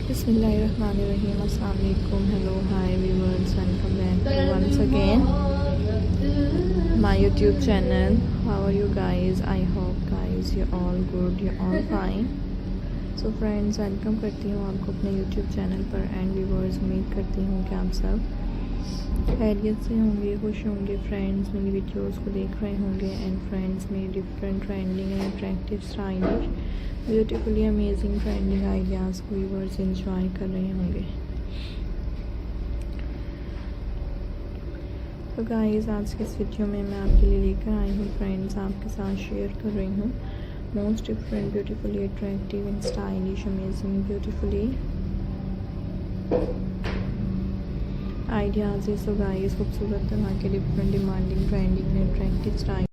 Bismillahirrahmanirrahim. Assalamu alaikum. Hello, hi viewers. Welcome back to once again my YouTube channel. How are you guys? I hope guys you're all good, you're all fine. So friends, welcome करती हूँ आपको अपने YouTube channel पर and viewers उम्मीद करती हूँ कि आप सब खैरियत से होंगे, खुश होंगे। फ्रेंड्स मेरी वीडियोस को देख रहे होंगे एंड फ्रेंड्स मेरी different trending and attractive stylish beautifully amazing trending ideas को व्यूवर्स एंजॉय कर रहे होंगे। तो गाइस आज की इस वीडियो में मैं आपके लिए लेकर आई हूँ फ्रेंड्स, आपके साथ शेयर कर रही हूँ most different beautifully attractive and stylish amazing beautifully ideas. So guys खूबसूरत तरह के different demanding trending and attractive style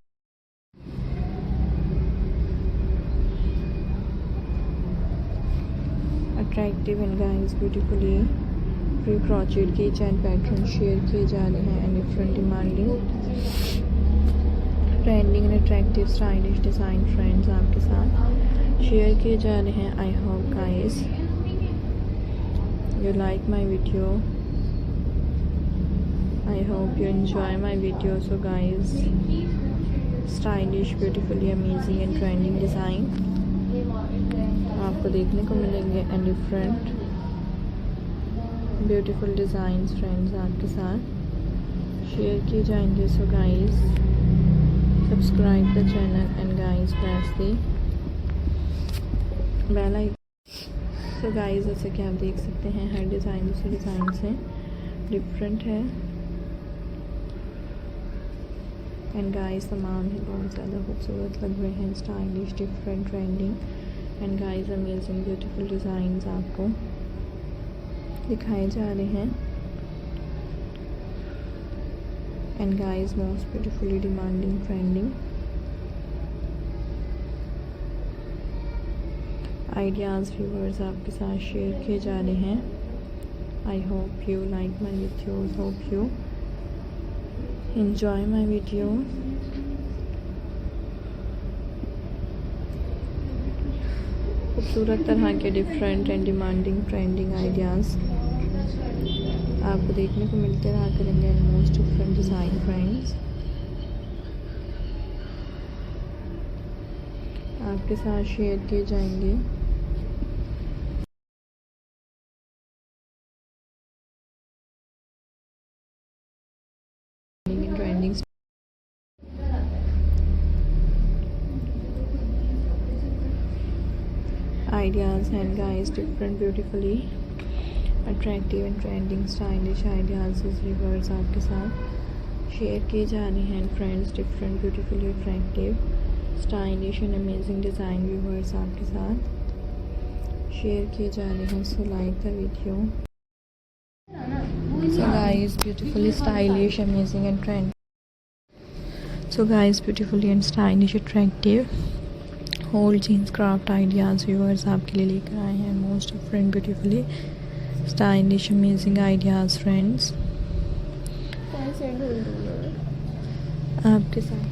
attractive and guys beautifully pre crocheted keychain pattern share किए जा रहे हैं and different demanding trending and attractive stylish design friends आपके साथ share किए जा रहे हैं। I hope guys you like my video, I hope you enjoy my video. So guys stylish beautifully amazing and trending design आपको देखने को मिलेंगे and different beautiful designs friends आपके साथ शेयर किए जाएंगे। So guys subscribe the channel and guys press the bell icon. So guys जैसे कि आप देख सकते हैं हर डिज़ाइन दूसरे डिज़ाइन से डिफरेंट है एंड गाइस तमाम ही बहुत ज़्यादा खूबसूरत लग रहे हैं, stylish different trending and guys amazing beautiful designs आपको दिखाए जा रहे हैं and guys most beautifully demanding trending ideas viewers आपके साथ शेयर किए जा रहे हैं। I hope you like my videos, hope you enjoy my video। खूबसूरत तरह के different and demanding trending ideas आपको देखने को मिलते रहा करेंगे and most different design friends आपके साथ शेयर किए जाएंगे। Trending ideas and guys different beautifully attractive and trending stylish ideas viewers आपके साथ शेयर किए जा रहे हैं friends. Different beautifully attractive stylish and amazing design viewers आपके साथ शेयर किए जा रहे हैं। So like the video. So guys beautifully stylish amazing and trend so guys beautifully and stylish attractive whole jeans craft ideas viewers आपके लिए लेकर आए हैं most different beautifully stylish amazing ideas friends आपके साथ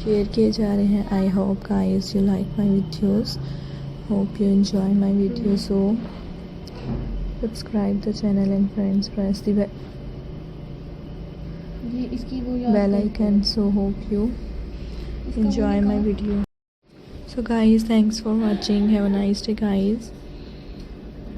शेयर किए जा रहे हैं। I hope guys you like my videos, hope you enjoy my videos। So subscribe the channel and friends press the bell icon। So hope you enjoy my video। So guys thanks for watching, have a nice day guys।